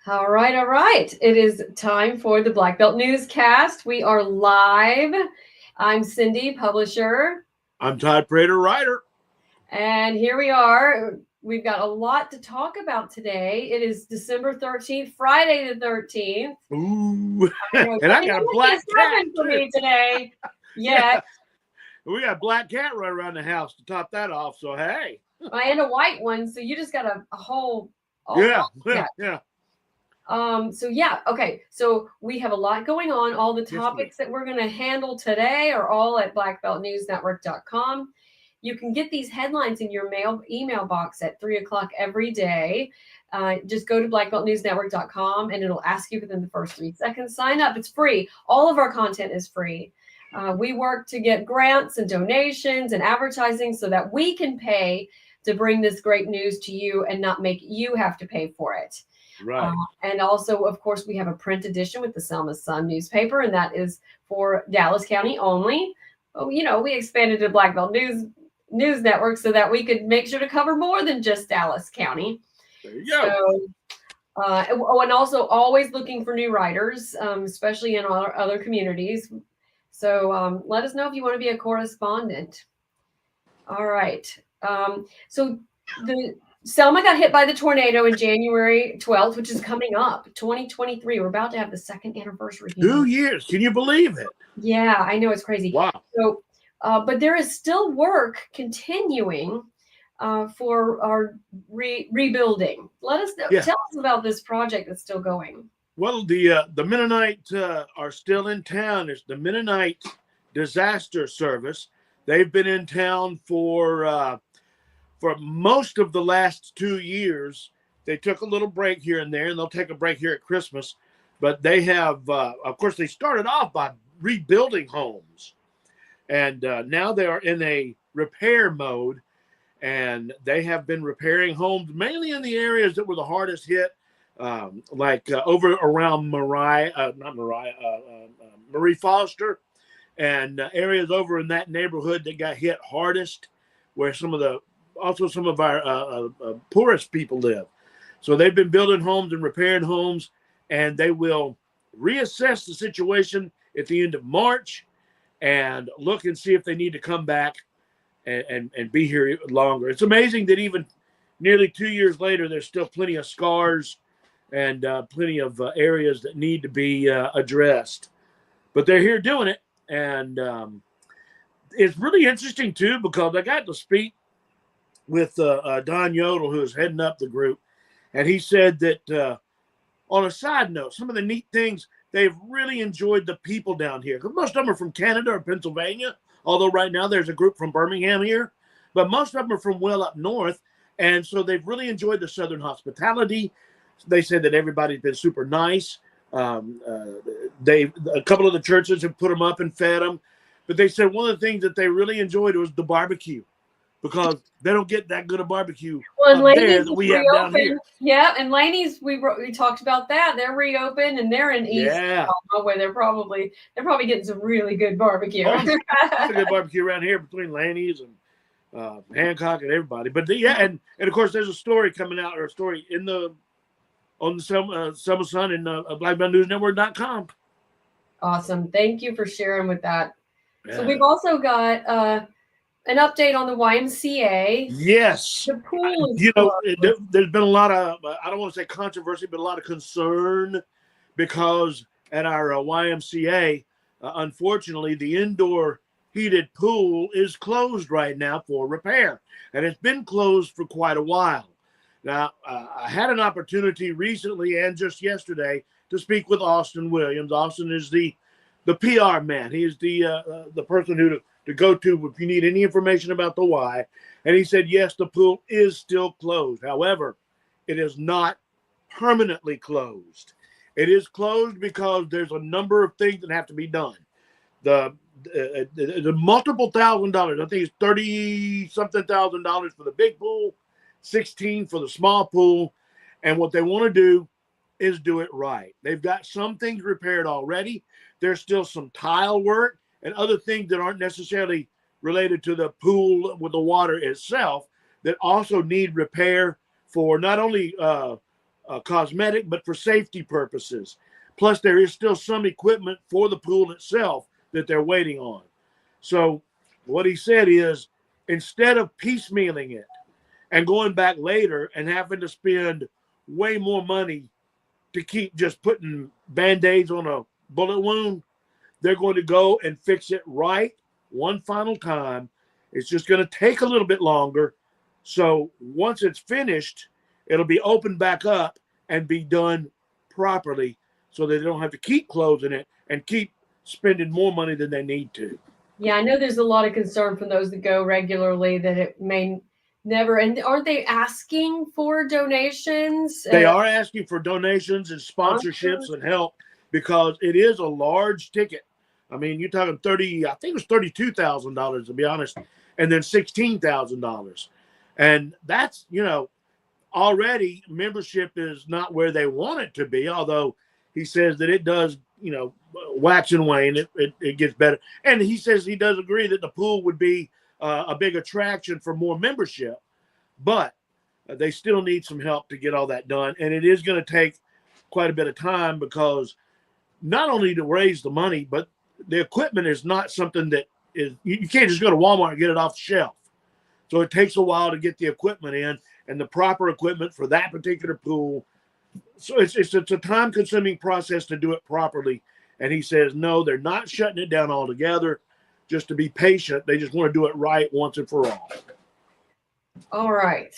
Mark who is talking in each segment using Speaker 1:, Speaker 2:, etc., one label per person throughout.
Speaker 1: All right, all right. It is time for the Black Belt Newscast. We are live. I'm Cindy, publisher,
Speaker 2: I'm Todd Prater, writer.
Speaker 1: and here we are. We've got a lot to talk about today. It is December 13th, Friday the 13th.
Speaker 2: Ooh,
Speaker 1: I know
Speaker 2: and I
Speaker 1: something
Speaker 2: got a
Speaker 1: lucky has
Speaker 2: black cat
Speaker 1: happened for
Speaker 2: too.
Speaker 1: me today.
Speaker 2: Yeah,
Speaker 1: Yet,
Speaker 2: we got a black cat right around the house to top that off. So hey,
Speaker 1: and a white one. So you just got a whole all
Speaker 2: yeah,
Speaker 1: kinds of cats.
Speaker 2: yeah.
Speaker 1: So yeah, okay. So we have a lot going on. All the
Speaker 2: Yes, we do.
Speaker 1: topics that we're going to handle today are all at blackbeltnewsnetwork.com. You can get these headlines in your email box at 3 o'clock every day. Just go to blackbeltnewsnetwork.com and it'll ask you within the first 3 seconds. Sign up. It's free. All of our content is free. We work to get grants and donations and advertising so that we can pay to bring this great news to you and not make you have to pay for it.
Speaker 2: Right.
Speaker 1: And also, of course, we have a print edition with the Selma Sun newspaper, and that is for Dallas County only. Oh, we expanded to Black Belt News Network so that we could make sure to cover more than just Dallas County.
Speaker 2: There you go.
Speaker 1: So, and also always looking for new writers, especially in other communities. So let us know if you want to be a correspondent. All right. So the Selma got hit by the tornado in January 12th, which is coming up, 2023. We're about to have the second anniversary.
Speaker 2: 2 years. Can you believe it?
Speaker 1: Yeah, I know, it's crazy.
Speaker 2: Wow.
Speaker 1: So, but there is still work continuing for our rebuilding. Let us know.
Speaker 2: Yeah.
Speaker 1: Tell us about this project that's still going.
Speaker 2: Well, the Mennonites are still in town. It's the Mennonite Disaster Service. They've been in town for most of the last 2 years. They took a little break here and there, and they'll take a break here at Christmas. But they have, of course, they started off by rebuilding homes. And now they are in a repair mode. And they have been repairing homes, mainly in the areas that were the hardest hit, like over around Marie Foster, and areas over in that neighborhood that got hit hardest, where some of our poorest people live. So they've been building homes and repairing homes, and they will reassess the situation at the end of March and look and see if they need to come back and be here longer. It's amazing that even nearly 2 years later, there's still plenty of scars and plenty of areas that need to be addressed. But they're here doing it, and it's really interesting too, because I got to speak with Don Yodel, who is heading up the group, and he said that on a side note, some of the neat things, they've really enjoyed the people down here, because most of them are from Canada or Pennsylvania, although right now there's a group from Birmingham here, but most of them are from well up north, and so they've really enjoyed the Southern hospitality. They said that everybody's been super nice. A couple of the churches have put them up and fed them, but they said one of the things that they really enjoyed was the barbecue, because they don't get that good a barbecue up there that we have down here.
Speaker 1: Yeah, and Laney's, we talked about that. They're reopened, and they're in East Selma, where they're probably getting some really good barbecue.
Speaker 2: Oh, it's a good barbecue around here between Laney's and Hancock and everybody. But and of course, there's a story coming out, or a story on the Selma Sun and BlackBeltNewsNetwork.com.
Speaker 1: Awesome. Thank you for sharing with that.
Speaker 2: Yeah.
Speaker 1: So we've also got an update on the YMCA.
Speaker 2: Yes.
Speaker 1: The pool is
Speaker 2: there's been a lot of, I don't want to say controversy, but a lot of concern, because at our YMCA, unfortunately, the indoor heated pool is closed right now for repair. And it's been closed for quite a while. Now, I had an opportunity recently and just yesterday to speak with Austin Williams. Austin is the PR man. He is the person who to go to if you need any information about the Y. And he said, yes, the pool is still closed. However, it is not permanently closed. It is closed because there's a number of things that have to be done. The multiple $1,000s. I think it's $30-something thousand for the big pool, 16 for the small pool. And what they want to do is do it right. They've got some things repaired already. There's still some tile work and other things that aren't necessarily related to the pool with the water itself that also need repair for not only cosmetic, but for safety purposes. Plus, there is still some equipment for the pool itself that they're waiting on. So what he said is, instead of piecemealing it and going back later and having to spend way more money to keep just putting Band-Aids on a bullet wound, they're going to go and fix it right one final time. It's just going to take a little bit longer. So once it's finished, it'll be opened back up and be done properly so that they don't have to keep closing it and keep spending more money than they need to.
Speaker 1: Yeah, I know there's a lot of concern from those that go regularly that it may never. And aren't they asking for donations?
Speaker 2: They are asking for donations and sponsorships and help because it is a large ticket. I mean, you're talking I think it was $32,000 to be honest, and then $16,000. And that's, already membership is not where they want it to be, although he says that it does, wax and wane. It gets better. And he says he does agree that the pool would be a big attraction for more membership, but they still need some help to get all that done. And it is going to take quite a bit of time because not only to raise the money, but the equipment is not something that is, you can't just go to Walmart and get it off the shelf. So it takes a while to get the equipment in and the proper equipment for that particular pool. So it's a time-consuming process to do it properly. And he says, no, they're not shutting it down altogether. Just to be patient, they just want to do it right once and for all.
Speaker 1: All right.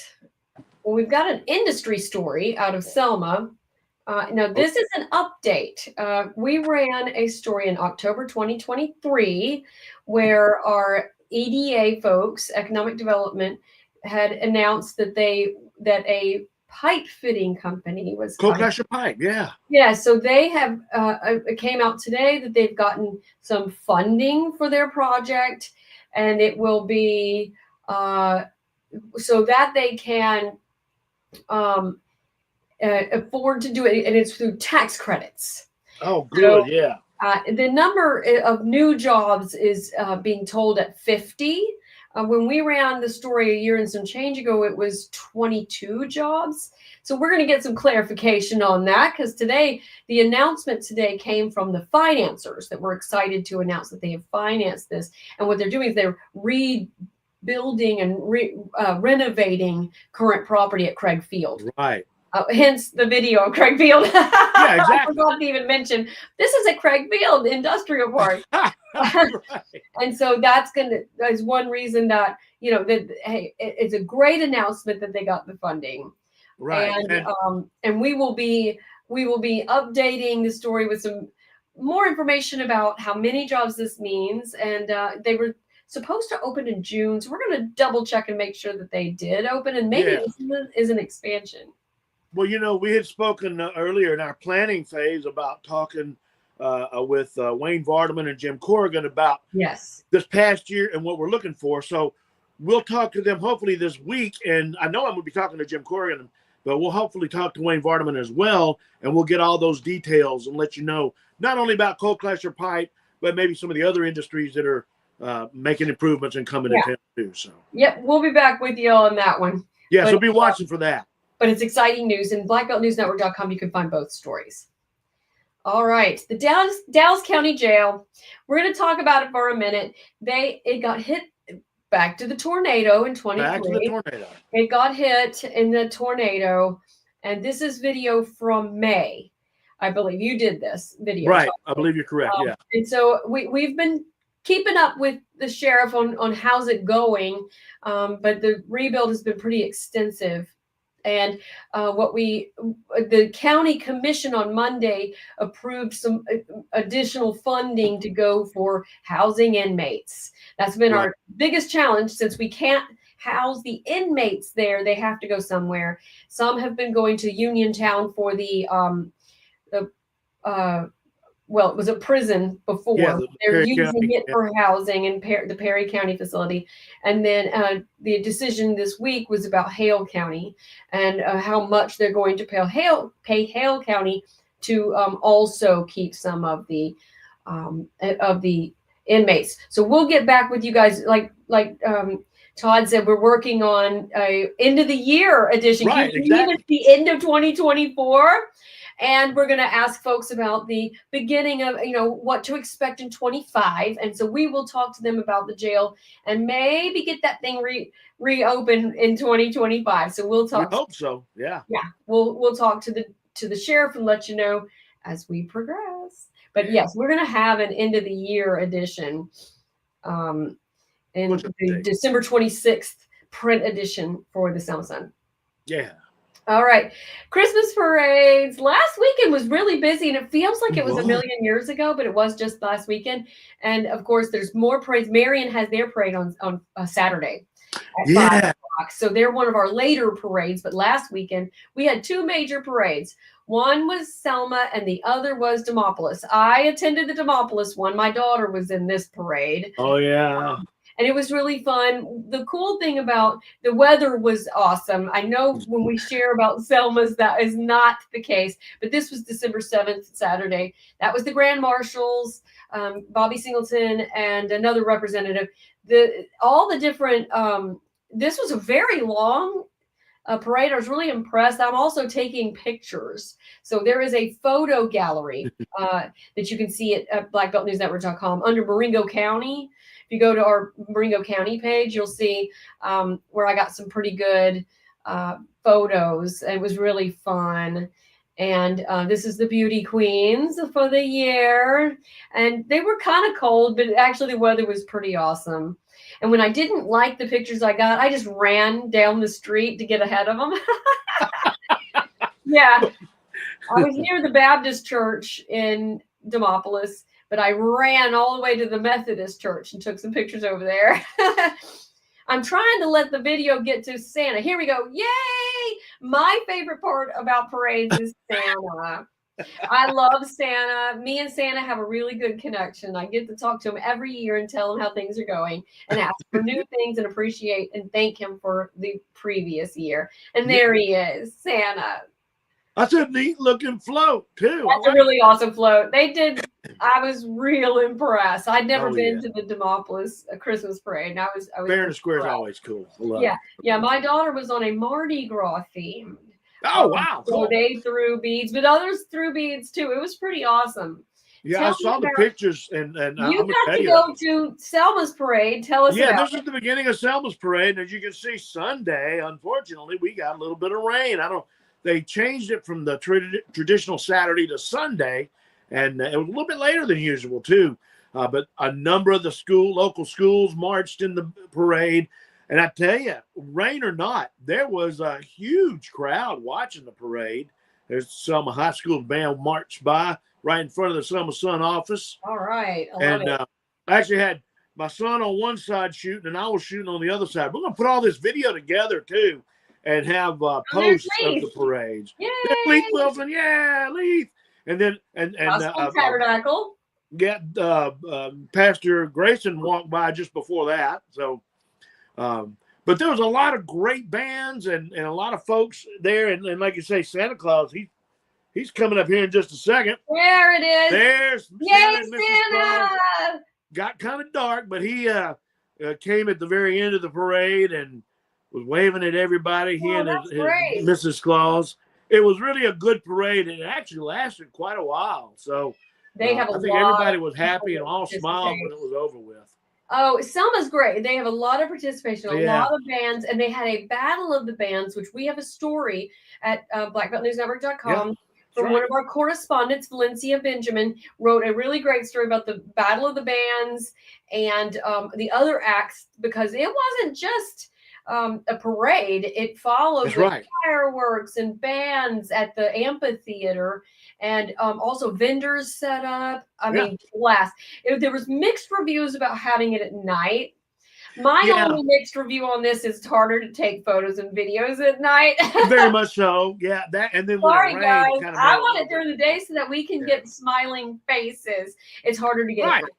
Speaker 1: Well, we've got an industry story out of Selma. Now, this is an update. We ran a story in October 2023 where our EDA folks, Economic Development, had announced that a pipe fitting company was
Speaker 2: Cold-Clasher Pipe, yeah.
Speaker 1: Yeah, so they have it came out today that they've gotten some funding for their project, and it will be so that they can afford to do it, and it's through tax credits.
Speaker 2: Oh, good, yeah.
Speaker 1: The number of new jobs is being told at 50. When we ran the story a year and some change ago, it was 22 jobs. So we're going to get some clarification on that because the announcement today came from the financiers that were excited to announce that they have financed this. And what they're doing is they're rebuilding and renovating current property at Craig Field.
Speaker 2: Right.
Speaker 1: Hence the video of Craig Field.
Speaker 2: Yeah, exactly.
Speaker 1: I forgot to even mention this is at Craig Field Industrial Park. Right. And so that's one reason that hey, it's a great announcement that they got the funding.
Speaker 2: Right.
Speaker 1: And we will be updating the story with some more information about how many jobs this means. And they were supposed to open in June, so we're going to double check and make sure that they did open, and maybe this is an expansion.
Speaker 2: Well, we had spoken earlier in our planning phase about talking with Wayne Vardaman and Jim Corrigan about this past year and what we're looking for. So we'll talk to them hopefully this week. And I know I'm going to be talking to Jim Corrigan, but we'll hopefully talk to Wayne Vardaman as well. And we'll get all those details and let you know, not only about Cold-Clasher Pipe, but maybe some of the other industries that are making improvements and coming to town too. So,
Speaker 1: we'll be back with you on that one.
Speaker 2: Yeah, so be watching for that.
Speaker 1: But it's exciting news, and blackbeltnewsnetwork.com, you can find both stories. All right, the Dallas County Jail. We're going to talk about it for a minute. It got hit back to the tornado in 23.
Speaker 2: Back to the tornado.
Speaker 1: It got hit in the tornado, and this is video from May. I believe you did this video.
Speaker 2: Right, I believe you're correct, yeah.
Speaker 1: And so we've been keeping up with the sheriff on how's it going, but the rebuild has been pretty extensive. And the county commission on Monday approved some additional funding to go for housing inmates. That's been our biggest challenge since we can't house the inmates there. They have to go somewhere. Some have been going to Uniontown for it was a prison before. Yeah, they're using it for housing in the Perry County facility. And then the decision this week was about Hale County and how much they're going to pay Hale County to also keep some of the inmates. So we'll get back with you guys. Like Todd said we're working on a end of the year edition.
Speaker 2: Right,
Speaker 1: Can you believe
Speaker 2: exactly.
Speaker 1: it's the end of 2024? And we're going to ask folks about the beginning of, what to expect in 25. And so we will talk to them about the jail and maybe get that thing reopened in 2025. So we'll
Speaker 2: We
Speaker 1: talk.
Speaker 2: hope so. Yeah.
Speaker 1: Yeah, we'll talk to the sheriff and let you know as we progress. But yes, we're going to have an end of the year edition. In the December 26th print edition for the Selma Sun.
Speaker 2: Yeah.
Speaker 1: All right. Christmas parades. Last weekend was really busy, and it feels like it was a million years ago, but it was just last weekend. And of course, there's more parades. Marion has their parade on Saturday at 5 o'clock. So they're one of our later parades. But last weekend, we had two major parades. One was Selma, and the other was Demopolis. I attended the Demopolis one. My daughter was in this parade.
Speaker 2: Oh, yeah.
Speaker 1: And it was really fun. The cool thing about the weather was awesome. I know when we share about Selma's, that is not the case. But this was December 7th, Saturday. That was the Grand Marshals, Bobby Singleton, and another representative. All the different, this was a very long parade. I was really impressed. I'm also taking pictures. So there is a photo gallery that you can see at blackbeltnewsnetwork.com under Marengo County. If you go to our Marengo County page, you'll see where I got some pretty good photos. It was really fun. And this is the beauty queens for the year. And they were kind of cold, but actually the weather was pretty awesome. And when I didn't like the pictures I got, I just ran down the street to get ahead of them. Yeah. I was near the Baptist church in Demopolis, but I ran all the way to the Methodist church and took some pictures over there. I'm trying to let the video get to Santa. Here we go. Yay! My favorite part about parades is Santa. I love Santa. Me and Santa have a really good connection. I get to talk to him every year and tell him how things are going and ask for new things and appreciate and thank him for the previous year. And there he is, Santa.
Speaker 2: That's a neat looking float too.
Speaker 1: That's a really awesome float. They did. I was real impressed. I'd never been to the Demopolis Christmas parade, and I was
Speaker 2: Fair and Square is always cool.
Speaker 1: Yeah. My daughter was on a Mardi Gras theme.
Speaker 2: Oh wow!
Speaker 1: So they threw beads, but others threw beads too. It was pretty awesome.
Speaker 2: Yeah, I saw the pictures, and
Speaker 1: you got to go to Selma's parade. Tell us.
Speaker 2: Yeah, this is the beginning of Selma's parade, and as you can see, Sunday, unfortunately, we got a little bit of rain. They changed it from the traditional Saturday to Sunday, and it was a little bit later than usual too. But a number of the local schools marched in the parade. And I tell you, rain or not, there was a huge crowd watching the parade. There's Selma High School band marched by right in front of the Selma Sun office.
Speaker 1: All right.
Speaker 2: I actually had my son on one side shooting, and I was shooting on the other side. We're going to put all this video together, too, and have posts of the parades.
Speaker 1: Yay!
Speaker 2: Leith Wilson, Leith. And then,
Speaker 1: Tabernacle.
Speaker 2: Pastor Grayson walked by just before that. So, but there was a lot of great bands and a lot of folks there. And like you say, Santa Claus, he's coming up here in just a second.
Speaker 1: There it is.
Speaker 2: There's
Speaker 1: Santa.
Speaker 2: Got kind of dark, but he came at the very end of the parade and was waving at everybody. He and his Mrs. Claus. It was really a good parade, and it actually lasted quite a while. So
Speaker 1: I
Speaker 2: think everybody was happy and all smiled when it was over with.
Speaker 1: Oh, Selma's great. They have a lot of participation, a lot of bands, and they had a battle of the bands, which we have a story at blackbeltnewsnetwork.com from one of our correspondents, Valencia Benjamin, wrote a really great story about the battle of the bands and the other acts, because it wasn't just a parade. It followed with fireworks and bands at the amphitheater, and also vendors set up. I mean, blast. There was mixed reviews about having it at night. My only mixed review on this is it's harder to take photos and videos at night.
Speaker 2: Very much so. Yeah, that and then
Speaker 1: sorry guys, I want it during the day so that we can get smiling faces. It's harder to get at night.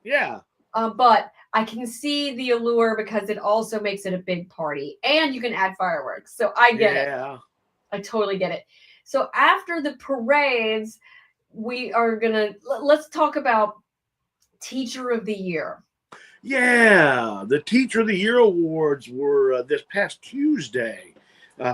Speaker 2: Yeah.
Speaker 1: But I can see the allure because it also makes it a big party, and you can add fireworks. So I get it. I totally get it. So after the parades, let's talk about Teacher of the Year.
Speaker 2: Yeah, the Teacher of the Year awards were this past Tuesday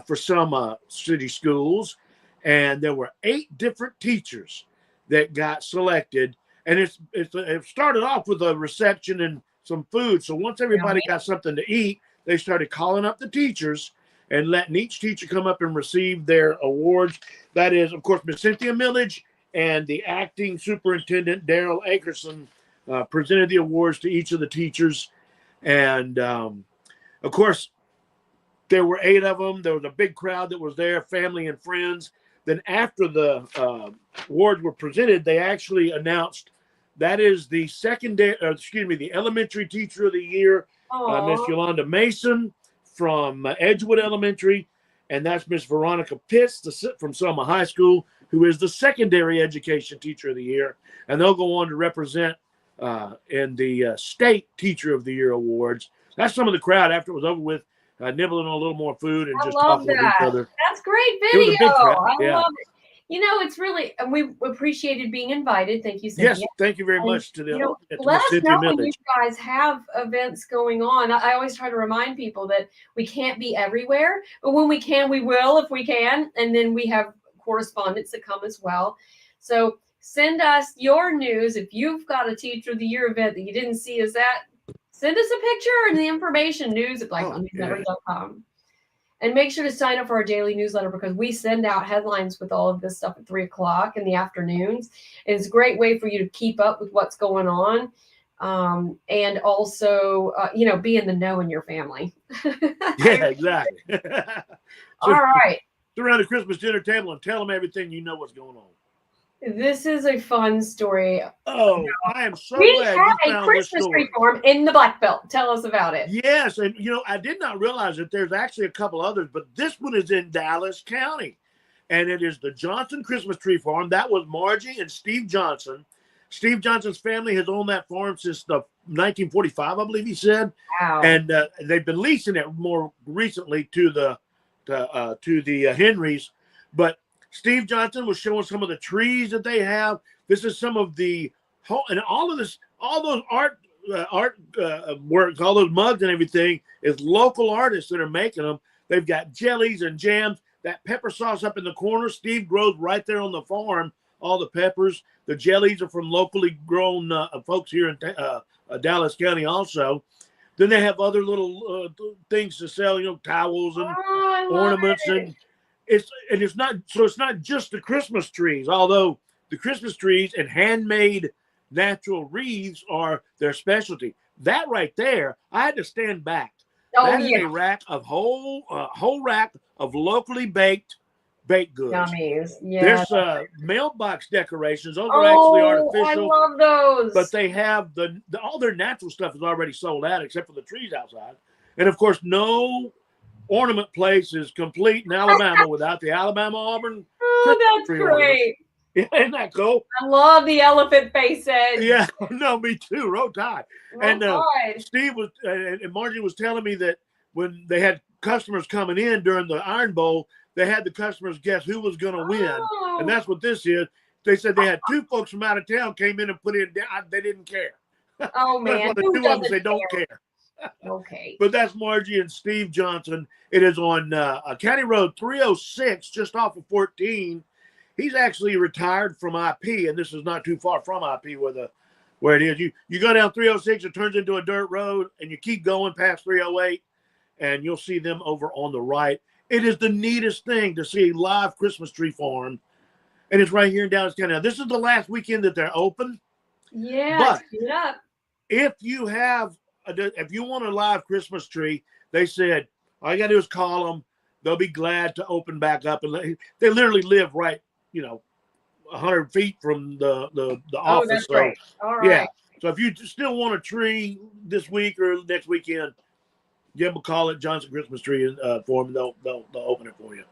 Speaker 2: for Selma City Schools, and there were 8 different teachers that got selected. And it started off with a reception and some food. So once everybody got something to eat, they started calling up the teachers and letting each teacher come up and receive their awards. That is, of course, Miss Cynthia Millage and the acting superintendent, Daryl Akerson, presented the awards to each of the teachers. And of course, there were 8 of them. There was a big crowd that was there, family and friends. Then after the awards were presented, they actually announced that is the the elementary teacher of the year, Miss Yolanda Mason from Edgewood Elementary. And that's Miss Veronica Pitts from Selma High School, who is the secondary education teacher of the year. And they'll go on to represent in the state teacher of the year awards. That's some of the crowd after it was over with, nibbling on a little more food and just talking with each other.
Speaker 1: That's great video.
Speaker 2: It was a big crowd.
Speaker 1: I love it. You know, it's really, and we appreciated being invited. Thank you, Cynthia.
Speaker 2: Yes, thank you very much to the.
Speaker 1: Let us know when you guys have events going on. I always try to remind people that we can't be everywhere, but when we can, we will if we can. And then we have correspondents that come as well. So send us your news. If you've got a Teacher of the Year event that you didn't see us at, send us a picture and the information, news@blackbeltnewsnetwork.com. And make sure to sign up for our daily newsletter because we send out headlines with all of this stuff at 3 o'clock in the afternoons. And it's a great way for you to keep up with what's going on. And also, be in the know in your family.
Speaker 2: Yeah, exactly.
Speaker 1: All right.
Speaker 2: Sit around the Christmas dinner table and tell them everything you know what's going on.
Speaker 1: This is a fun story.
Speaker 2: Oh, I am so glad you found this story. We have a Christmas
Speaker 1: tree farm in the Black Belt. Tell us about it.
Speaker 2: Yes, and I did not realize that there's actually a couple others, but this one is in Dallas County, and it is the Johnson Christmas Tree Farm. That was Margie and Steve Johnson. Steve Johnson's family has owned that farm since the 1945, I believe he said.
Speaker 1: Wow.
Speaker 2: And they've been leasing it more recently to the Henrys, but Steve Johnson was showing some of the trees that they have. This is some of the and all those art works, all those mugs and everything is local artists that are making them. They've got jellies and jams. That pepper sauce up in the corner, Steve grows right there on the farm. All the peppers, the jellies are from locally grown folks here in Dallas County also. Then they have other little things to sell, towels and ornaments and. It's not just the Christmas trees, although the Christmas trees and handmade natural wreaths are their specialty. That right there, I had to stand back. That is a rack of whole rack of locally baked goods.
Speaker 1: Yummies. Yeah.
Speaker 2: There's mailbox decorations. Those are actually artificial.
Speaker 1: I love those.
Speaker 2: But they have all their natural stuff is already sold out except for the trees outside. And of course, no ornament place is complete in Alabama without the Alabama Auburn.
Speaker 1: Oh, that's great.
Speaker 2: Yeah, isn't that cool?
Speaker 1: I love the elephant faces.
Speaker 2: Yeah, no, me too. Roll Tide. And Steve was and Margie was telling me that when they had customers coming in during the Iron Bowl, they had the customers guess who was going to win. And that's what this is. They said they had 2 folks from out of town came in and put in. They didn't care.
Speaker 1: Oh, man.
Speaker 2: That's what the 2 of them say don't care.
Speaker 1: Okay.
Speaker 2: But that's Margie and Steve Johnson. It is on County Road 306, just off of 14. He's actually retired from IP, and this is not too far from IP where it is. You go down 306, it turns into a dirt road, and you keep going past 308, and you'll see them over on the right. It is the neatest thing to see a live Christmas tree farm, and it's right here in Dallas County. Now, this is the last weekend that they're open.
Speaker 1: Yeah,
Speaker 2: but
Speaker 1: get up.
Speaker 2: If you want a live Christmas tree, they said, all you got to do is call them. They'll be glad to open back up. And they literally live right, 100 feet from the office.
Speaker 1: That's great. All right.
Speaker 2: Yeah. So if you still want a tree this week or next weekend, give them a call at Johnson Christmas Tree for them. They'll open it for you.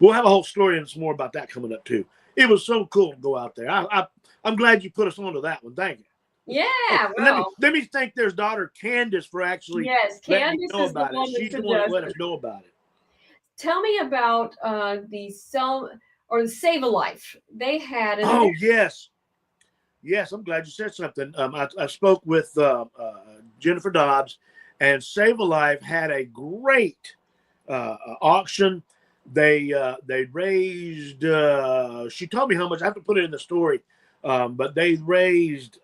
Speaker 2: We'll have a whole story and some more about that coming up too. It was so cool to go out there. I'm glad you put us onto that one. Thank you.
Speaker 1: Yeah, well.
Speaker 2: Let me thank their daughter Candace for actually letting me know about it. She's the one that let us know about it.
Speaker 1: Tell me about the Selma or the Save a Life. They had
Speaker 2: yes. Yes, I'm glad you said something. I spoke with Jennifer Dobbs, and Save a Life had a great auction. They raised. She told me how much. I have to put it in the story, but they raised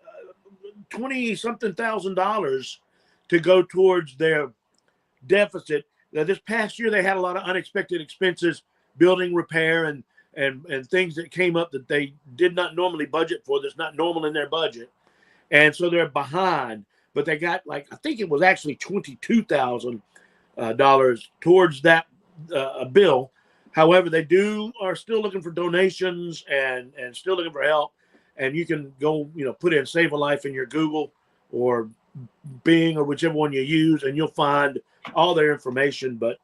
Speaker 2: 20 something $1,000 to go towards their deficit. Now, this past year, they had a lot of unexpected expenses, building repair and things that came up that they did not normally budget for. That's not normal in their budget, and so they're behind. But they got I think it was actually $22,000 towards that bill. However, they are still looking for donations and still looking for help. And you can go, put in Save a Life in your Google or Bing or whichever one you use, and you'll find all their information. But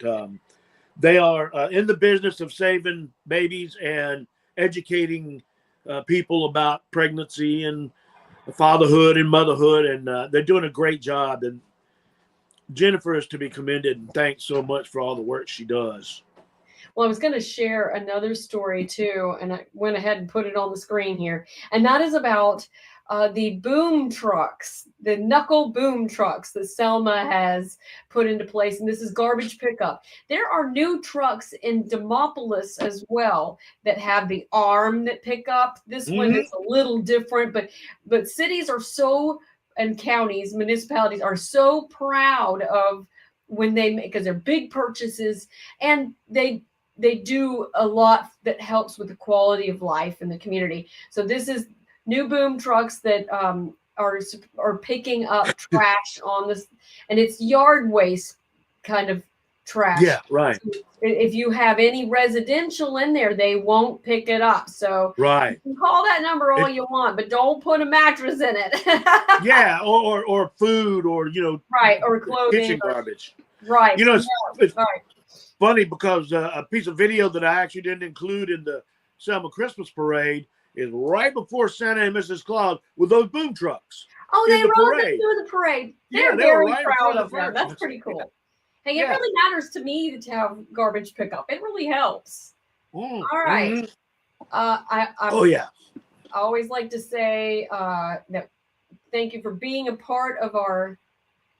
Speaker 2: they are in the business of saving babies and educating people about pregnancy and fatherhood and motherhood, and they're doing a great job. And Jennifer is to be commended, and thanks so much for all the work she does.
Speaker 1: Well, I was going to share another story too, and I went ahead and put it on the screen here. And that is about the boom trucks, the knuckle boom trucks that Selma has put into place. And this is garbage pickup. There are new trucks in Demopolis as well that have the arm that pick up. This one is a little different, but cities are so, and counties, municipalities are so proud of when they make, because they're big purchases, and they do a lot that helps with the quality of life in the community. So this is new boom trucks that are picking up trash on this, and it's yard waste kind of trash.
Speaker 2: Yeah, right.
Speaker 1: So if you have any residential in there, they won't pick it up. So
Speaker 2: right,
Speaker 1: you can call that number all you want, but don't put a mattress in it.
Speaker 2: Yeah, or food, or
Speaker 1: right, or clothing,
Speaker 2: kitchen garbage.
Speaker 1: Right.
Speaker 2: It's
Speaker 1: right.
Speaker 2: funny because a piece of video that I actually didn't include in the Selma Christmas parade is right before Santa and Mrs. Claus with those boom trucks.
Speaker 1: Oh, they rode them through the parade. They're very
Speaker 2: right
Speaker 1: proud of them. That's pretty cool. Hey, it really matters to me to have garbage pickup. It really helps. All right. I always like to say that thank you for being a part of our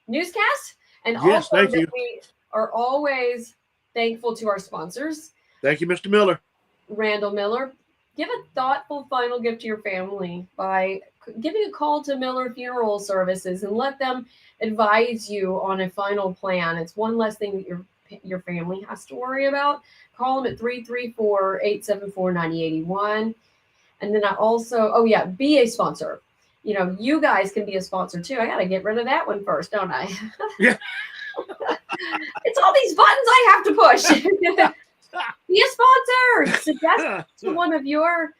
Speaker 1: newscast, and also that we are always thankful to our sponsors.
Speaker 2: Thank you, Mr. Miller.
Speaker 1: Randall Miller. Give a thoughtful final gift to your family by giving a call to Miller Funeral Services and let them advise you on a final plan. It's one less thing that your family has to worry about. Call them at 334-874-9081. And then I also, be a sponsor. You guys can be a sponsor too. I got to get rid of that one first, don't I?
Speaker 2: Yeah.
Speaker 1: It's all these buttons I have to push. Be a sponsor. Suggest to one of your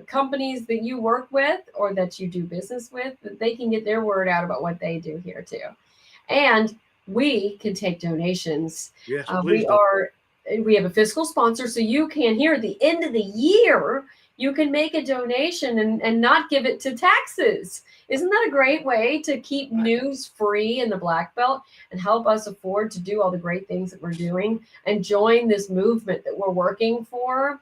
Speaker 1: companies that you work with or that you do business with, that they can get their word out about what they do here too. And we can take donations.
Speaker 2: Yes,
Speaker 1: we have a fiscal sponsor, so you can, here at the end of the year, you can make a donation and not give it to taxes. Isn't that a great way to keep news free in the Black Belt and help us afford to do all the great things that we're doing and join this movement that we're working for?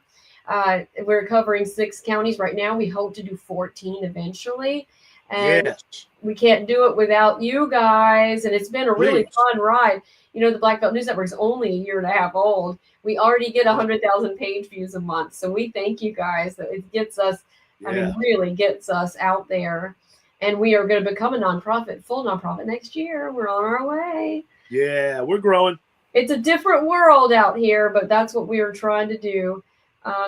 Speaker 1: We're covering 6 counties right now. We hope to do 14 eventually. And we can't do it without you guys. And it's been a really fun ride. The Black Belt News Network is only a year and a half old. We already get 100,000 page views a month. So we thank you guys. It gets us, really gets us out there. And we are going to become a full nonprofit next year. We're on our way.
Speaker 2: Yeah, we're growing.
Speaker 1: It's a different world out here, but that's what we are trying to do.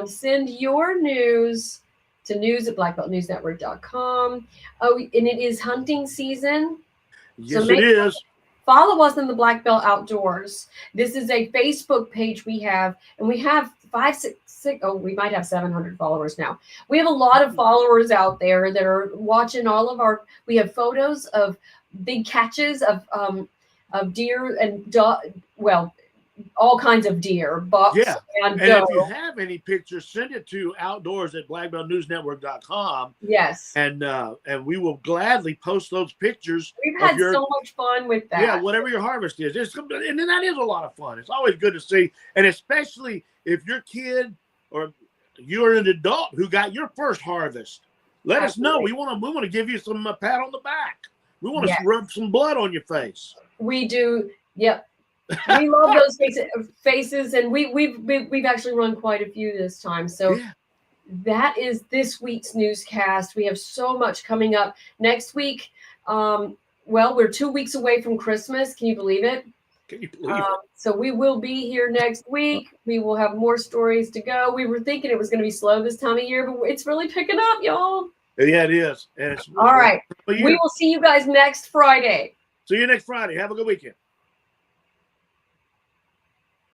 Speaker 1: Send your news to news@blackbeltnewsnetwork.com. Oh, and it is hunting season.
Speaker 2: Yes, it is.
Speaker 1: Follow us in the Black Belt Outdoors. This is a Facebook page we have, and we have 566. Oh, we might have 700 followers now. We have a lot of followers out there that are watching all of our. We have photos of big catches of deer and all kinds of deer, bucks, and
Speaker 2: if you have any pictures, send it to outdoors@blackbeltnewsnetwork.com.
Speaker 1: Yes.
Speaker 2: And we will gladly post those pictures.
Speaker 1: We've had so much fun with that.
Speaker 2: Yeah, whatever your harvest is. And that is a lot of fun. It's always good to see. And especially if your kid or you're an adult who got your first harvest Let us know.
Speaker 1: Absolutely.
Speaker 2: We want to give you some pat on the back. We want to
Speaker 1: Yes.
Speaker 2: rub some blood on your face.
Speaker 1: We do. Yep. We love those faces, and we've actually run quite a few this time. So
Speaker 2: Yeah.
Speaker 1: that is this week's newscast. We have so much coming up next week. Well, we're 2 weeks away from Christmas. Can you believe it?
Speaker 2: Can you believe it?
Speaker 1: So we will be here next week. We will have more stories to go. We were thinking it was going to be slow this time of year, but it's really picking up, y'all.
Speaker 2: Yeah, it is. And it's
Speaker 1: All right. We will see you guys next Friday.
Speaker 2: See you next Friday. Have a good weekend.